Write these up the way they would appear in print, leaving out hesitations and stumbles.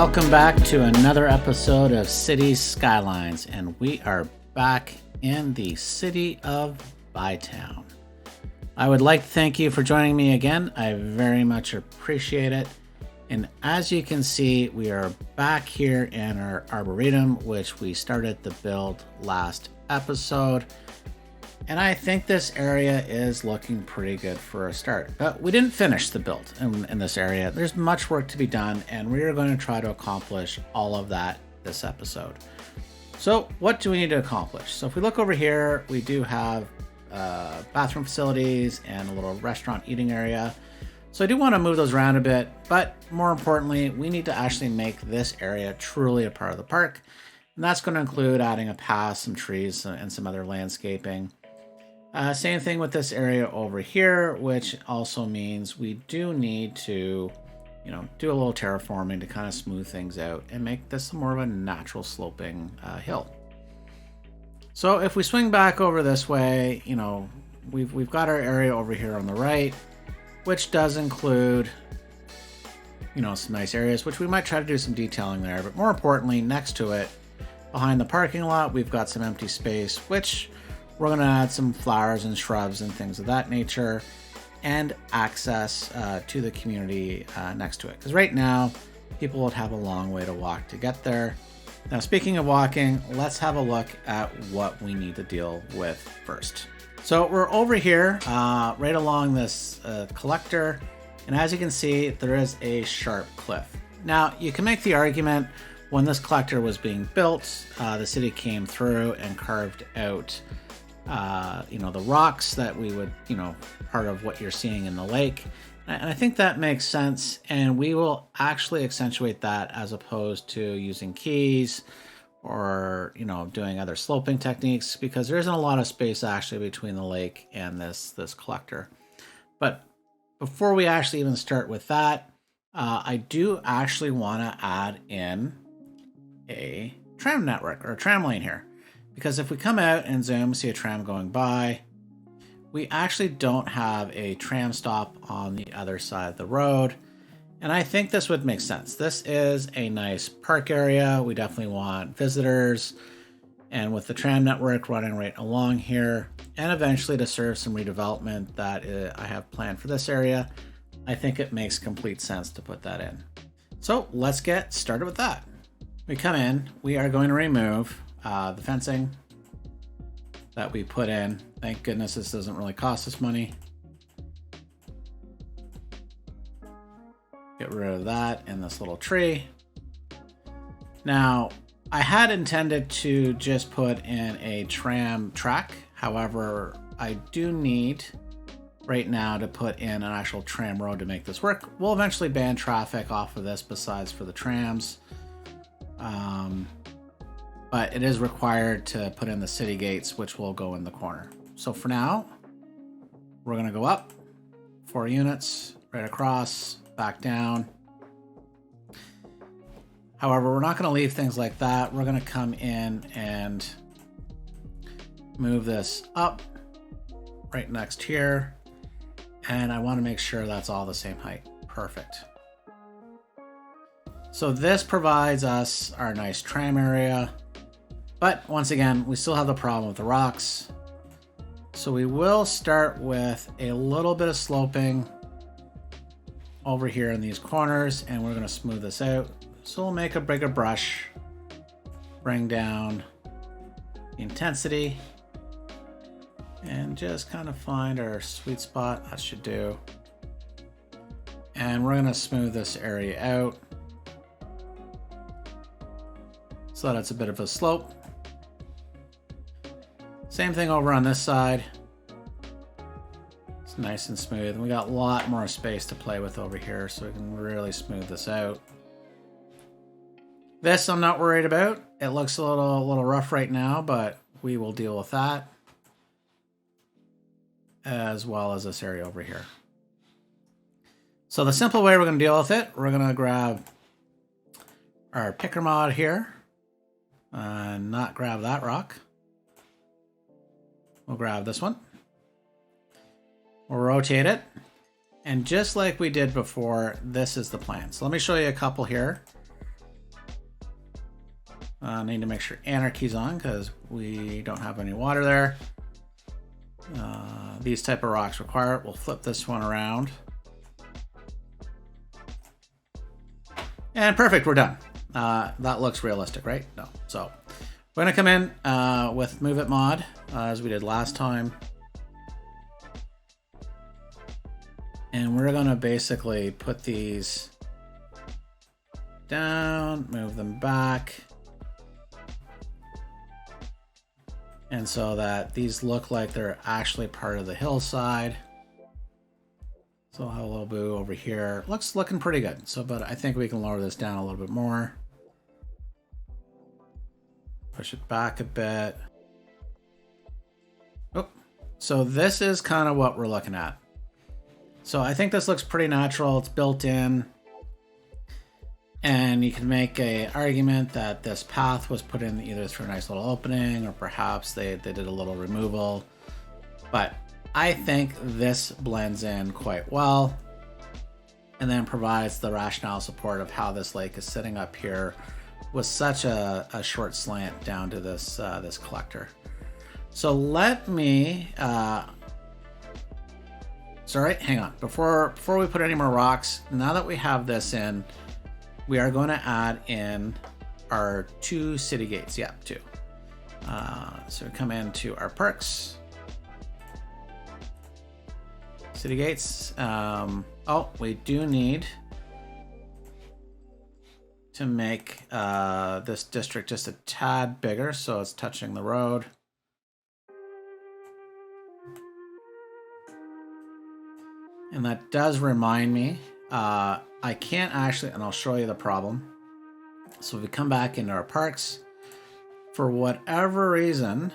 Welcome back to another episode of Cities Skylines, and we are back in the city of Bytown. I would like to thank you for joining me again. I very much appreciate it. And as you can see, we are back here in our Arboretum, which we started the build last episode. And I think this area is looking pretty good for a start. But we didn't finish the build in this area. There's much work to be done, and we are going to try to accomplish all of that this episode. So what do we need to accomplish? So if we look over here, we do have bathroom facilities and a little restaurant eating area. So I do want to move those around a bit, but more importantly, we need to actually make this area truly a part of the park. And that's going to include adding a path, some trees, and some other landscaping. Same thing with this area over here, which also means we do need to, do a little terraforming to kind of smooth things out and make this more of a natural sloping hill. So if we swing back over this way, we've got our area over here on the right, which does include, some nice areas, which we might try to do some detailing there. But more importantly, next to it, behind the parking lot, we've got some empty space, which we're going to add some flowers and shrubs and things of that nature, and access to the community next to it. Because right now, people would have a long way to walk to get there. Now, speaking of walking, let's have a look at what we need to deal with first. So we're over here, right along this collector, and as you can see, there is a sharp cliff. Now, you can make the argument when this collector was being built, the city came through and carved out the rocks that we would, part of what you're seeing in the lake. And I think that makes sense. And we will actually accentuate that as opposed to using keys or, doing other sloping techniques, because there isn't a lot of space actually between the lake and this collector. But before we actually even start with that, I do actually want to add in a tram network or a tram lane here. Because if we come out and zoom, see a tram going by, we actually don't have a tram stop on the other side of the road. And I think this would make sense. This is a nice park area. We definitely want visitors. And with the tram network running right along here, and eventually to serve some redevelopment that I have planned for this area, I think it makes complete sense to put that in. So let's get started with that. We come in, we are going to remove the fencing that we put in. Thank goodness this doesn't really cost us money. Get rid of that and this little tree. Now, I had intended to just put in a tram track. However, I do need right now to put in an actual tram road to make this work. We'll eventually ban traffic off of this besides for the trams. But it is required to put in the city gates, which will go in the corner. So for now, we're going to go up 4 units, right across, back down. However, we're not going to leave things like that. We're going to come in and move this up right next here. And I want to make sure that's all the same height. Perfect. So this provides us our nice tram area. But once again, we still have the problem with the rocks. So we will start with a little bit of sloping over here in these corners, and we're going to smooth this out. So we'll make a bigger brush, bring down the intensity, and just kind of find our sweet spot. That should do. And we're going to smooth this area out so that it's a bit of a slope. Same thing over on this side. It's nice and smooth. We got a lot more space to play with over here, so we can really smooth this out. This I'm not worried about. It looks a little rough right now, but we will deal with that, as well as this area over here. So the simple way we're going to deal with it, we're going to grab our picker mod here and not grab that rock. We'll grab this one. We'll rotate it. And just like we did before, this is the plan. So let me show you a couple here. Need to make sure anarchy's on because we don't have any water there. These type of rocks require it. We'll flip this one around. And perfect, we're done. That looks realistic, right? No. So we're gonna come in with Move It mod, as we did last time. And we're gonna basically put these down, move them back. And so that these look like they're actually part of the hillside. So I'll have a little boo over here. Looking pretty good. So, but I think we can lower this down a little bit more. Push it back a bit. Oh, so this is kind of what we're looking at. So I think this looks pretty natural. It's built in. And you can make an argument that this path was put in either through a nice little opening or perhaps they did a little removal. But I think this blends in quite well and then provides the rationale support of how this lake is sitting up here with such a short slant down to this this collector. So let me sorry, hang on. Before we put any more rocks, now that we have this in, we are going to add in our 2 city gates. Yeah, 2. So we come into our perks. City gates. Oh, we do need to make this district just a tad bigger so it's touching the road. And that does remind me, I can't actually, and I'll show you the problem. So if we come back into our parks, for whatever reason,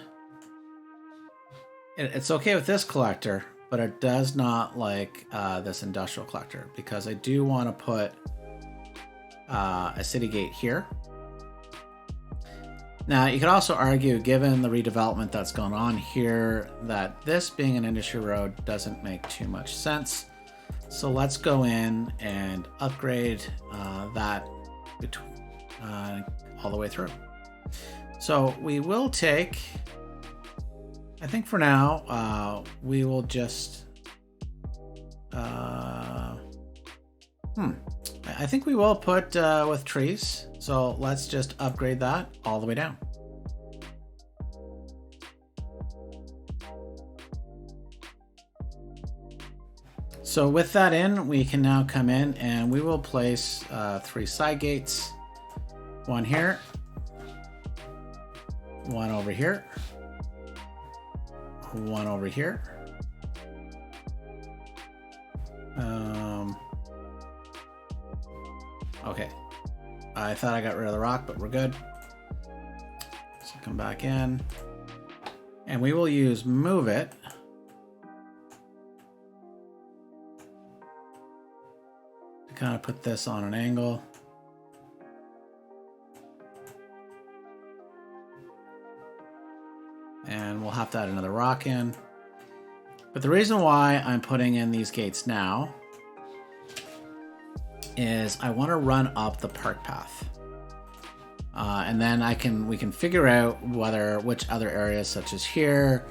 it's okay with this collector, but it does not like this industrial collector because I do want to put a city gate here. Now, you could also argue, given the redevelopment that's going on here, that this being an industry road doesn't make too much sense. So let's go in and upgrade that all the way through. So we will take, I think for now, we will just, I think we will put with trees. So let's just upgrade that all the way down. So with that in, we can now come in and we will place 3 side gates. 1 here, 1 over here, 1 over here. Okay, I thought I got rid of the rock, but we're good. So come back in and we will use Move It to kind of put this on an angle. And we'll have to add another rock in. But the reason why I'm putting in these gates now is I want to run up the park path. And then we can figure out which other areas, such as here,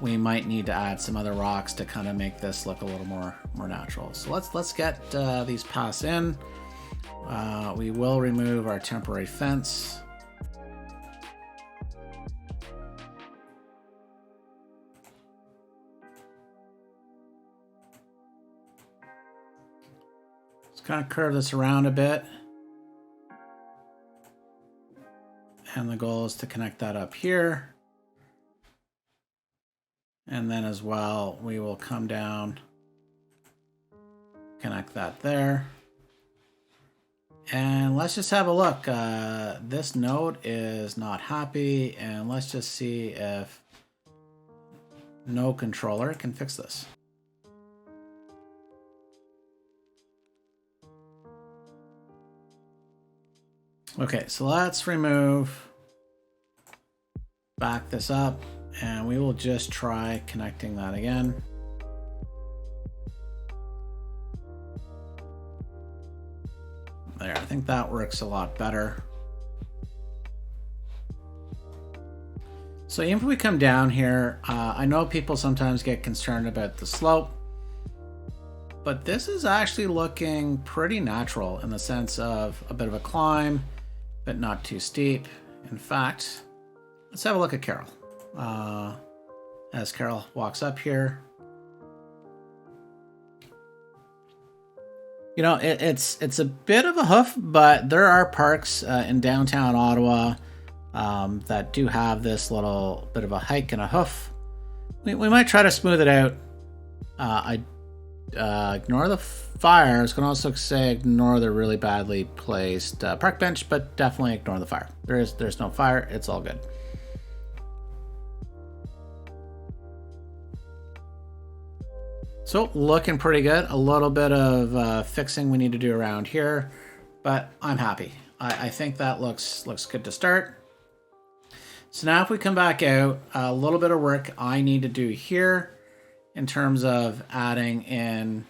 we might need to add some other rocks to kind of make this look a little more natural. So let's get these paths in. We will remove our temporary fence. Kind of curve this around a bit. And the goal is to connect that up here. And then as well, we will come down, connect that there. And let's just have a look. This node is not happy, and let's just see if no controller can fix this. Okay, so let's back this up, and we will just try connecting that again. There, I think that works a lot better. So even if we come down here, I know people sometimes get concerned about the slope, but this is actually looking pretty natural in the sense of a bit of a climb, but not too steep. In fact, let's have a look at Carol. As Carol walks up here, you know, it's a bit of a hoof, but there are parks in downtown Ottawa that do have this little bit of a hike and a hoof. We might try to smooth it out. I ignore the fire. I was going to also say ignore the really badly placed park bench, but definitely ignore the fire. There's no fire. It's all good. So looking pretty good. A little bit of fixing we need to do around here, but I'm happy. I think that looks good to start. So now if we come back out, a little bit of work I need to do here in terms of adding in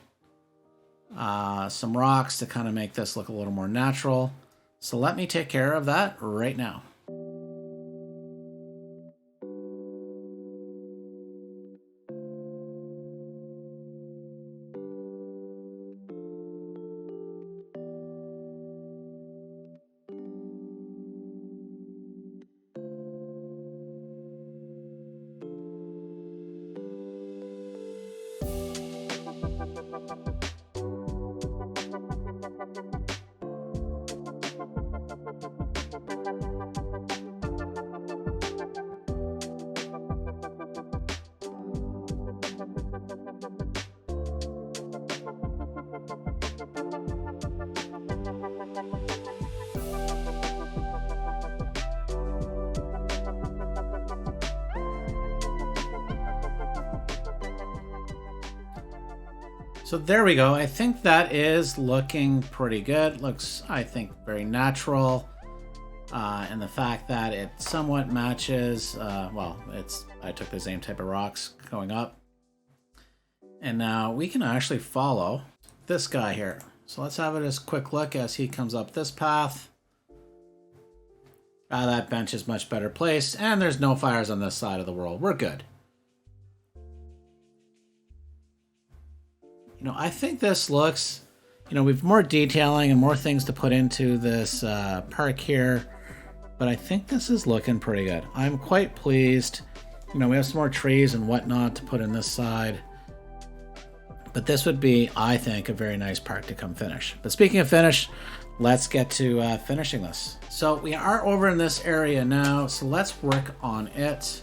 some rocks to kind of make this look a little more natural. So let me take care of that right now. So there we go. I think that is looking pretty good. Looks, I think, very natural. And the fact that it somewhat matches, I took the same type of rocks going up. And now we can actually follow this guy here. So let's have a quick look as he comes up this path. That bench is much better placed, and there's no fires on this side of the world. We're good. You know, I think this looks, you know, we've more detailing and more things to put into this park here, but I think this is looking pretty good. I'm quite pleased. You know, we have some more trees and whatnot to put in this side, but this would be, I think, a very nice park to come finish. But speaking of finish, let's get to finishing this. So we are over in this area now, so let's work on it.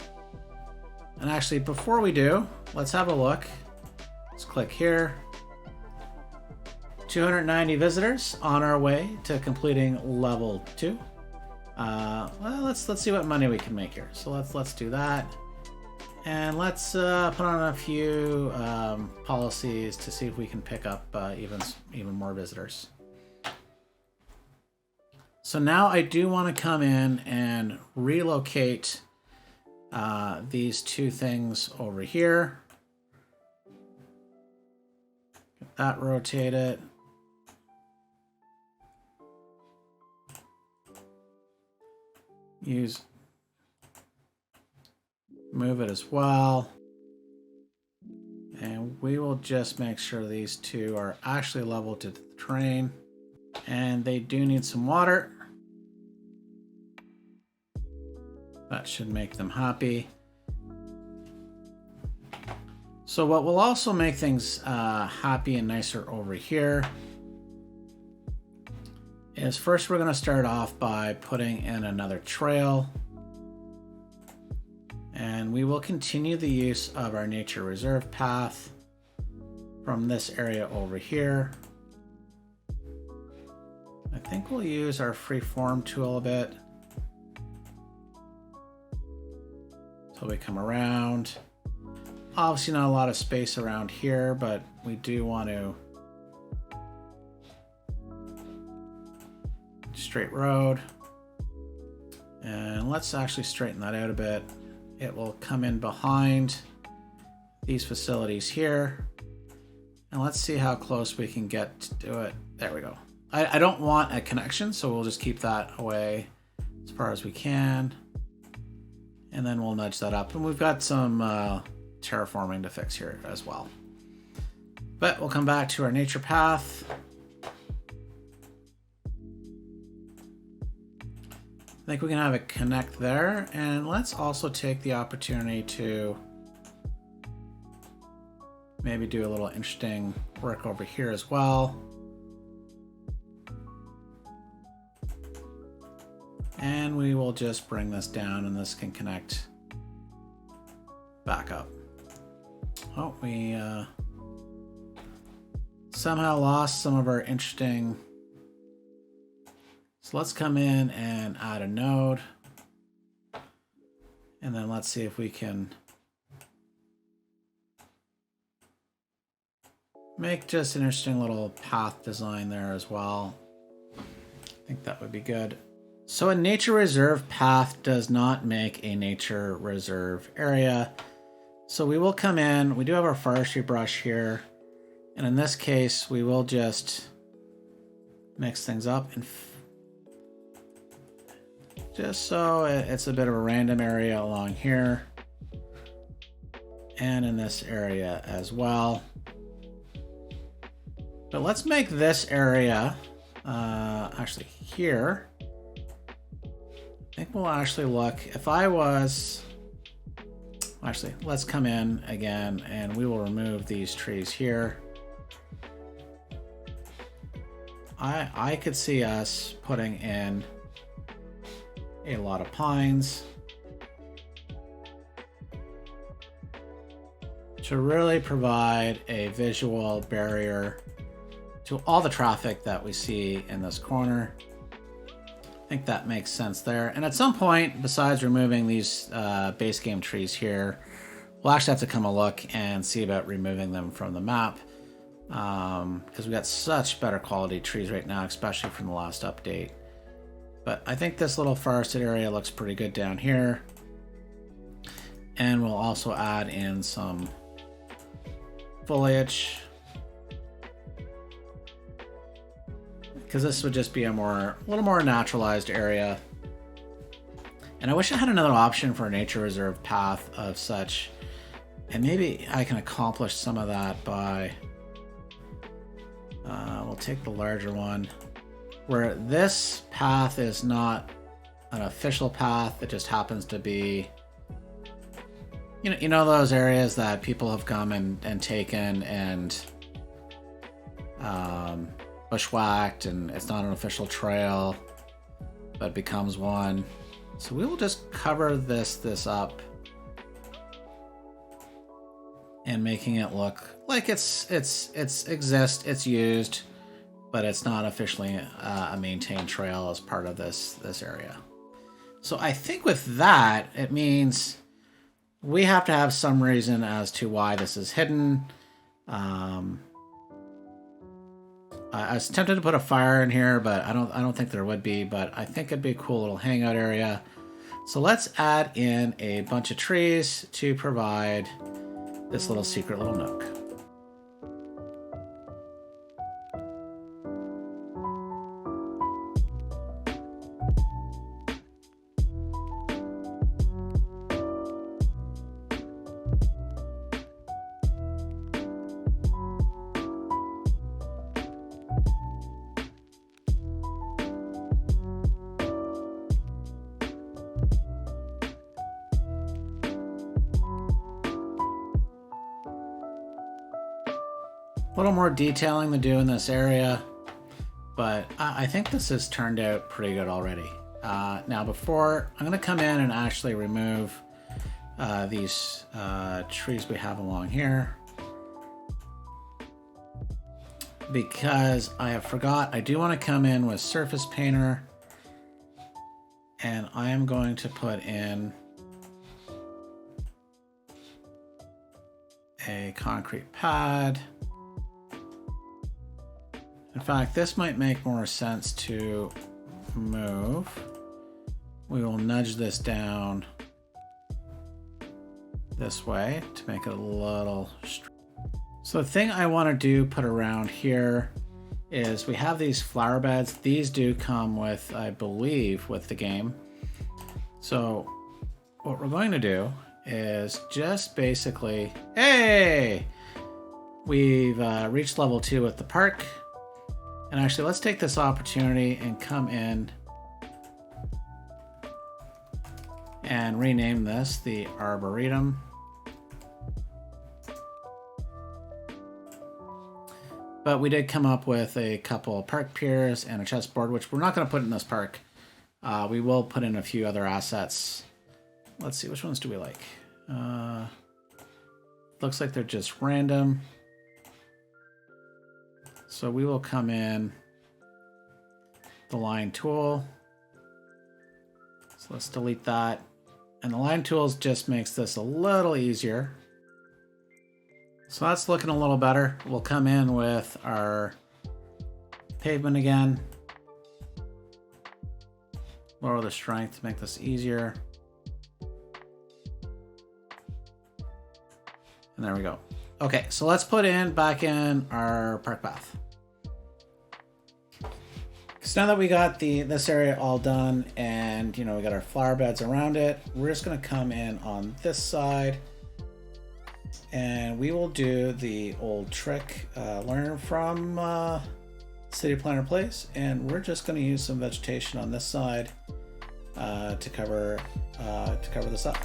And actually, before we do, let's have a look. Let's click here. 290 visitors on our way to completing level 2. Well, let's see what money we can make here. So let's do that, and let's put on a few policies to see if we can pick up even more visitors. So now I do want to come in and relocate these two things over here. Get that rotated. Move it as well. And we will just make sure these two are actually level to the train. And they do need some water. That should make them happy. So what will also make things happy and nicer over here is first we're going to start off by putting in another trail. And we will continue the use of our nature reserve path from this area over here. I think we'll use our freeform tool a bit until we come around. Obviously not a lot of space around here, but we do want to straight road. And let's actually straighten that out a bit. It will come in behind these facilities here. And let's see how close we can get to it. There we go. I don't want a connection, so we'll just keep that away as far as we can. And then we'll nudge that up. And we've got some terraforming to fix here as well. But we'll come back to our nature path. I think we can have it connect there. And let's also take the opportunity to maybe do a little interesting work over here as well. And we will just bring this down and this can connect back up. Oh, we somehow lost some of our interesting. So let's come in and add a node. And then let's see if we can make just an interesting little path design there as well. I think that would be good. So a nature reserve path does not make a nature reserve area. So we will come in, we do have our forestry brush here. And in this case, we will just mix things up and just so it's a bit of a random area along here. And in this area as well. But let's make this area actually here. I think we'll actually look, if I was, actually, let's come in again and we will remove these trees here. I could see us putting in a lot of pines to really provide a visual barrier to all the traffic that we see in this corner. I think that makes sense there. And at some point, besides removing these base game trees here, we'll actually have to come a look and see about removing them from the map. Because we got such better quality trees right now, especially from the last update. But I think this little forested area looks pretty good down here. And we'll also add in some foliage, because this would just be a little more naturalized area. And I wish I had another option for a nature reserve path of such, and maybe I can accomplish some of that by we'll take the larger one, where this path is not an official path, it just happens to be, you know those areas that people have come and taken and bushwhacked, and it's not an official trail, but becomes one. So we will just cover this up and making it look like it's used, but it's not officially a maintained trail as part of this area. So I think with that, it means we have to have some reason as to why this is hidden. I was tempted to put a fire in here, but I don't think there would be, but I think it'd be a cool little hangout area. So let's add in a bunch of trees to provide this little secret little nook. A little more detailing to do in this area, but I think this has turned out pretty good already. Now before, I'm going to come in and actually remove these trees we have along here, because I have forgot, I do want to come in with Surface Painter, and I am going to put in a concrete pad. In fact, this might make more sense to move. We will nudge this down this way to make it a little straight. So the thing I want to do put around here is we have these flower beds. These do come with, I believe, with the game. So what we're going to do is just basically, hey, we've reached level 2 with the park. And actually, let's take this opportunity and come in and rename this the Arboretum. But we did come up with a couple park piers and a chessboard, which we're not going to put in this park. We will put in a few other assets. Let's see, which ones do we like? Looks like they're just random. So we will come in the line tool. So let's delete that. And the line tools just makes this a little easier. So that's looking a little better. We'll come in with our pavement again. Lower the strength to make this easier. And there we go. Okay, so let's put back in our park path. So now that we got this area all done and we got our flower beds around it, we're just gonna come in on this side and we will do the old trick learned from City Planner Plays, and we're just gonna use some vegetation on this side to cover this up.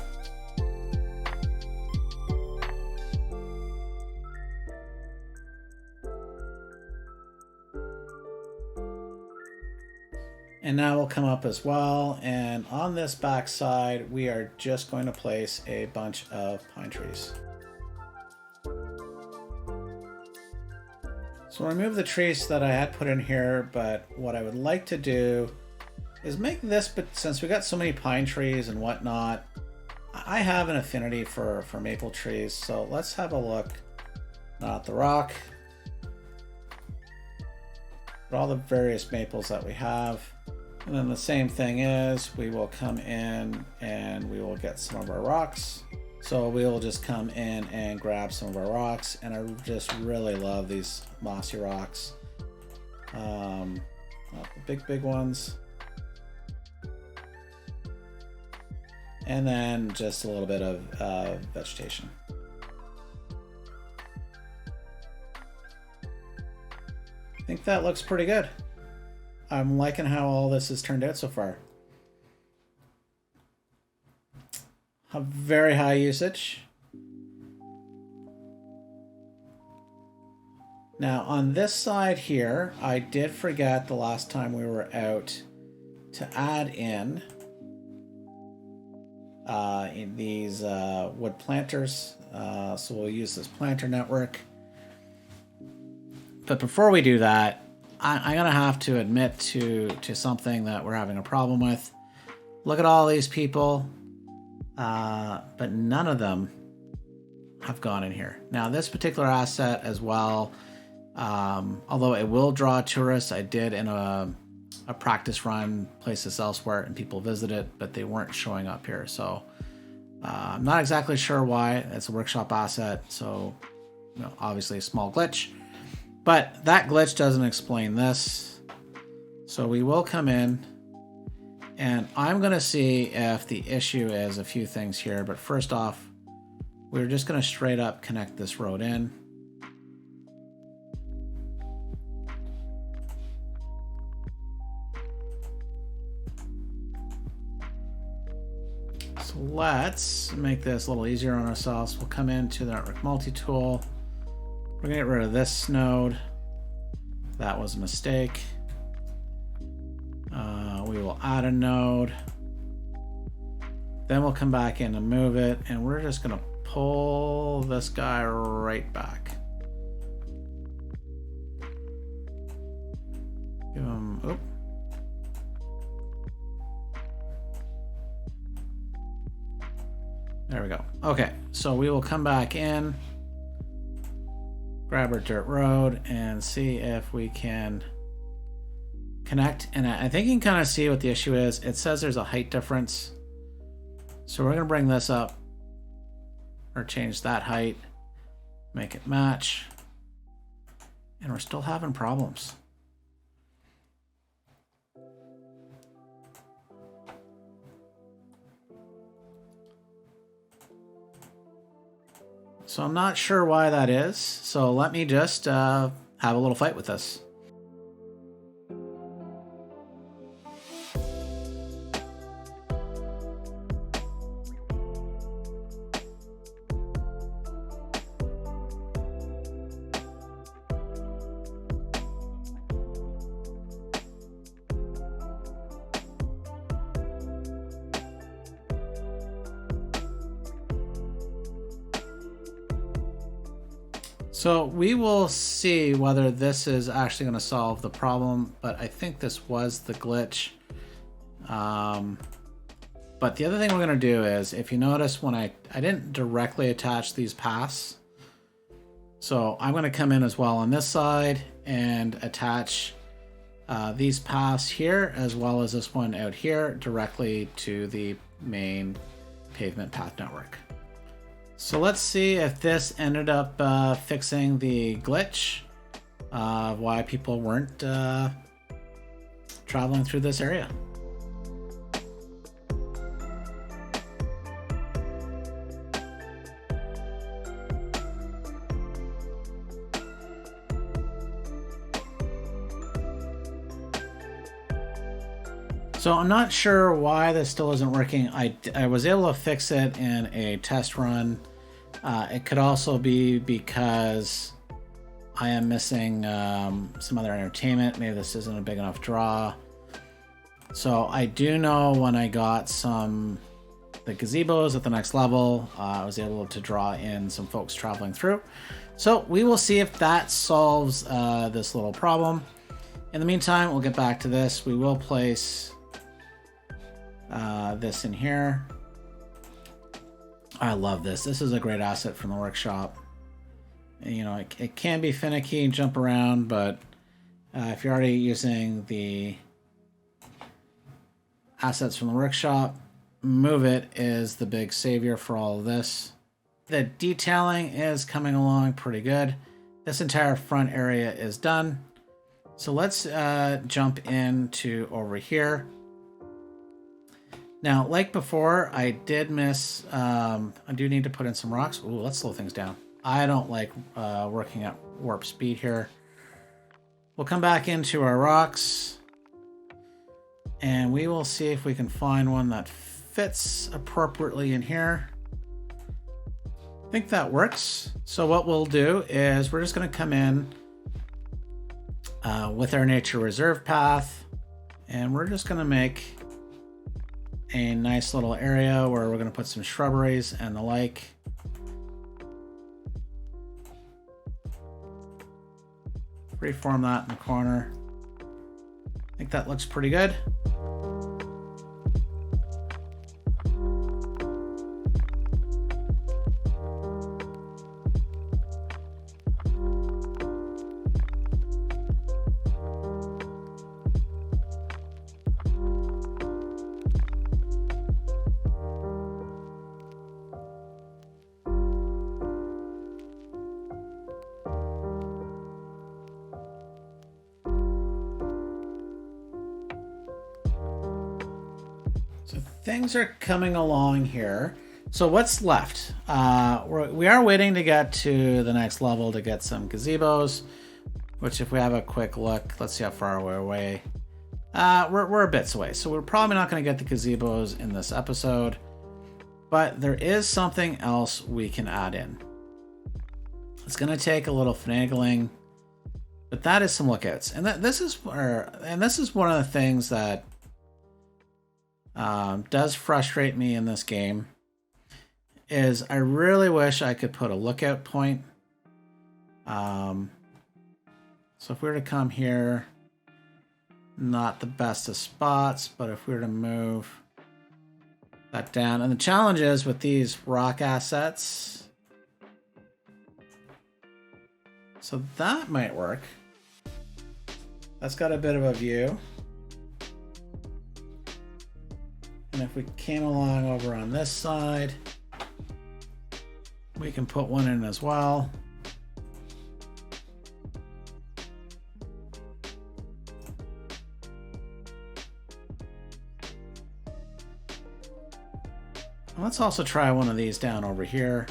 And now we'll come up as well, and on this back side we are just going to place a bunch of pine trees. So remove the trees that I had put in here, but what I would like to do is make this, but since we got so many pine trees and whatnot, I have an affinity for maple trees. So let's have a look, not at the rock, but all the various maples that we have. And then the same thing is, we will come in and we will get some of our rocks. So we will just come in and grab some of our rocks, and I just really love these mossy rocks. Not the big ones. And then just a little bit of vegetation. I think that looks pretty good. I'm liking how all this has turned out so far. A very high usage. Now on this side here, I did forget the last time we were out to add in these wood planters. So we'll use this planter network. But before we do that, I'm gonna have to admit to something that we're having a problem with. Look at all these people, but none of them have gone in here. Now this particular asset as well, although it will draw tourists, I did in a practice run places elsewhere and people visited, but they weren't showing up here. So I'm not exactly sure why. It's a workshop asset, so obviously a small glitch. But that glitch doesn't explain this. So we will come in and I'm going to see if the issue is a few things here. But first off, we're just going to straight up connect this road in. So let's make this a little easier on ourselves. We'll come into the network multi-tool. We're gonna get rid of this node. That was a mistake. We will add a node. Then we'll come back in and move it, and we're just gonna pull this guy right back. Give him, oop. There we go. Okay, so we will come back in, grab our dirt road, and see if we can connect. And I think you can kind of see what the issue is. It says there's a height difference. So we're going to bring this up, or change that height, make it match. And we're still having problems. So I'm not sure why that is. So let me just have a little fight with this. So we will see whether this is actually going to solve the problem, but I think this was the glitch. But the other thing we're going to do is, if you notice, when I didn't directly attach these paths, so I'm going to come in as well on this side and attach these paths here, as well as this one out here, directly to the main pavement path network. So let's see if this ended up fixing the glitch of why people weren't traveling through this area. So I'm not sure why this still isn't working. I was able to fix it in a test run. It could also be because I am missing some other entertainment. Maybe this isn't a big enough draw. So I do know when I got the gazebos at the next level, I was able to draw in some folks traveling through. So we will see if that solves this little problem. In the meantime, we'll get back to this. We will place this in here. I love this. This is a great asset from the workshop. You know, it can be finicky and jump around, but if you're already using the assets from the workshop, Move It is the big savior for all of this. The detailing is coming along pretty good. This entire front area is done. So let's jump into over here. Now, like before, I did miss, I do need to put in some rocks. Ooh, let's slow things down. I don't like working at warp speed here. We'll come back into our rocks and we will see if we can find one that fits appropriately in here. I think that works. So what we'll do is we're just going to come in with our nature reserve path, and we're just going to make a nice little area where we're going to put some shrubberies and the like. Freeform that in the corner. I think that looks pretty good. Things are coming along here. So what's left? We are waiting to get to the next level to get some gazebos, which if we have a quick look, let's see how far we're away. We're a bits away, so we're probably not going to get the gazebos in this episode, but there is something else we can add in. It's going to take a little finagling, but that is some lookouts. And this is one of the things that does frustrate me in this game, is I really wish I could put a lookout point. So if we were to come here, not the best of spots, but if we were to move that down, and the challenge is with these rock assets, so that might work. That's got a bit of a view. And if we came along over on this side, we can put one in as well. Let's also try one of these down over here.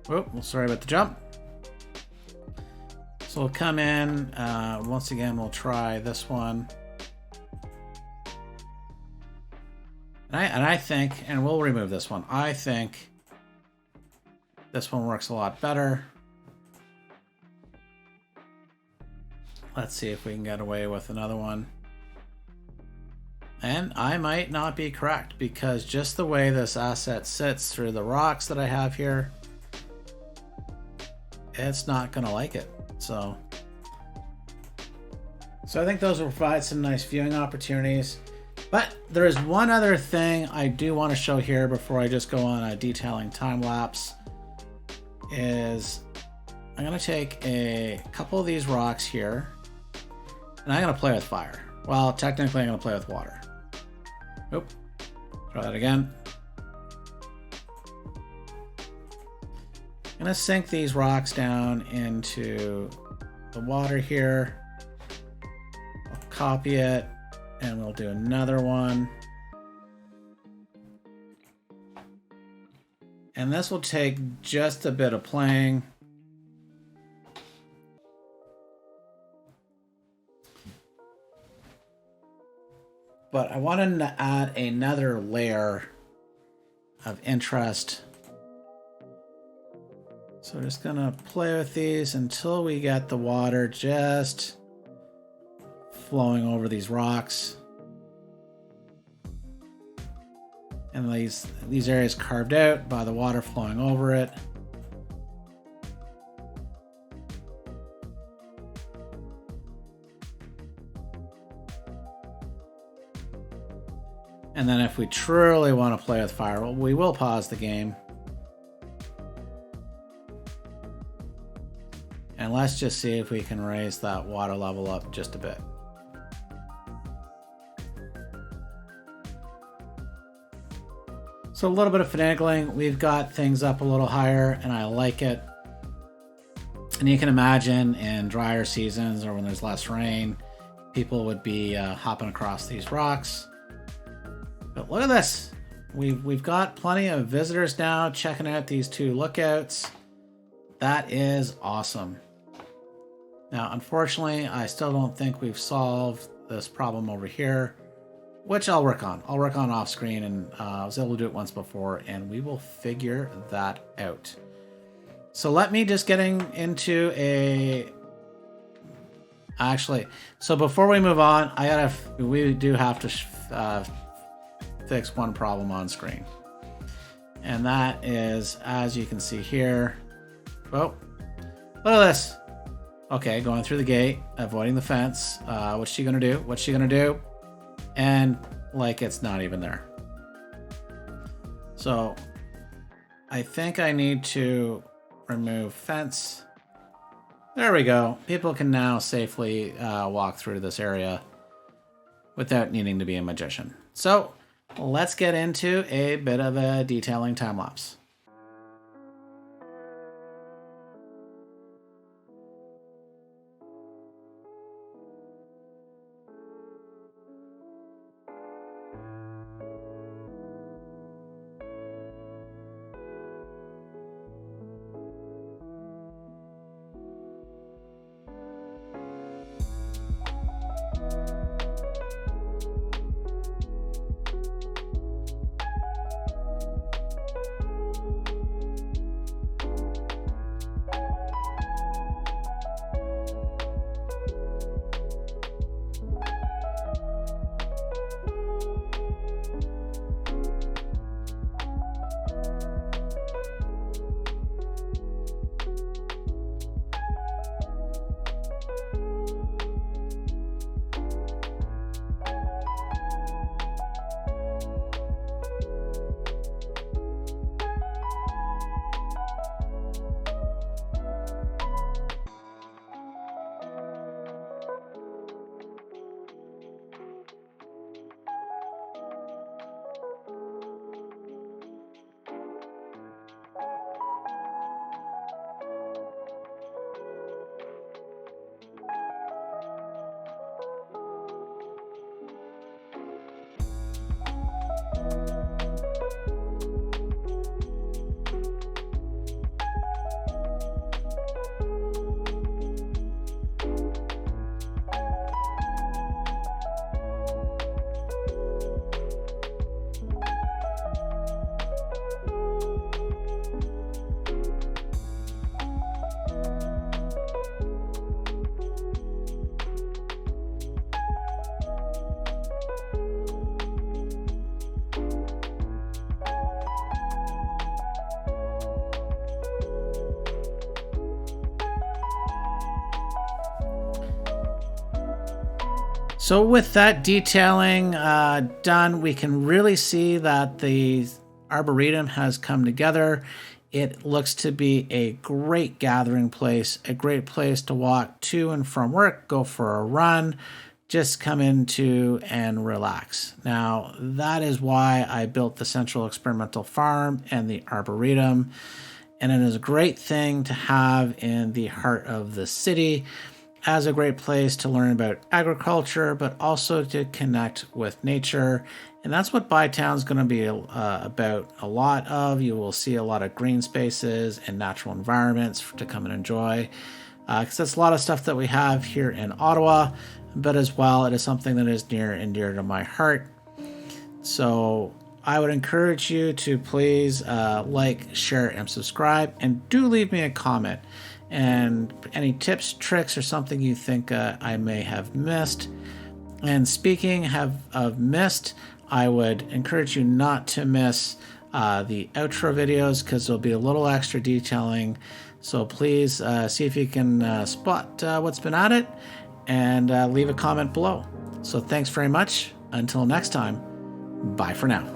Oh, well, sorry about the jump. So we'll come in. Once again, we'll try this one. And I think, and we'll remove this one. I think this one works a lot better. Let's see if we can get away with another one. And I might not be correct, because just the way this asset sits through the rocks that I have here, it's not going to like it. So I think those will provide some nice viewing opportunities. But there is one other thing I do want to show here before I just go on a detailing time lapse. Is I'm going to take a couple of these rocks here, and I'm going to play with fire. Well, technically I'm going to play with water. Oop. Try that again. I'm going to sink these rocks down into the water here. I'll copy it, and we'll do another one. And this will take just a bit of playing. But I wanted to add another layer of interest. So we're just gonna play with these until we get the water just flowing over these rocks. And these areas carved out by the water flowing over it. And then if we truly want to play with fire, we will pause the game. And let's just see if we can raise that water level up just a bit. So a little bit of finagling. We've got things up a little higher, and I like it. And you can imagine in drier seasons or when there's less rain, people would be hopping across these rocks. But look at this. We've got plenty of visitors now checking out these two lookouts. That is awesome. Now, unfortunately, I still don't think we've solved this problem over here, which I'll work on. I'll work on off screen, and I was able to do it once before, and we will figure that out. So let me just getting into a... Actually, so before we move on, we do have to fix one problem on screen. And that is, as you can see here, oh, look at this. Okay, going through the gate, avoiding the fence. What's she gonna do? What's she gonna do? And like it's not even there. So I think I need to remove fence. There we go. People can now safely walk through this area without needing to be a magician. So let's get into a bit of a detailing time lapse. So with that detailing done, we can really see that the Arboretum has come together. It looks to be a great gathering place, a great place to walk to and from work, go for a run, just come into and relax. Now, that is why I built the Central Experimental Farm and the Arboretum. And it is a great thing to have in the heart of the city as a great place to learn about agriculture, but also to connect with nature. And that's what Bytown is going to be about a lot of. You will see a lot of green spaces and natural environments to come and enjoy. Because that's a lot of stuff that we have here in Ottawa, but as well, it is something that is near and dear to my heart. So I would encourage you to please like, share, and subscribe, and do leave me a comment. And any tips, tricks, or something you think I may have missed. And speaking of missed, I would encourage you not to miss the outro videos, because there'll be a little extra detailing. So please see if you can spot what's been added, and leave a comment below. So thanks very much. Until next time, bye for now.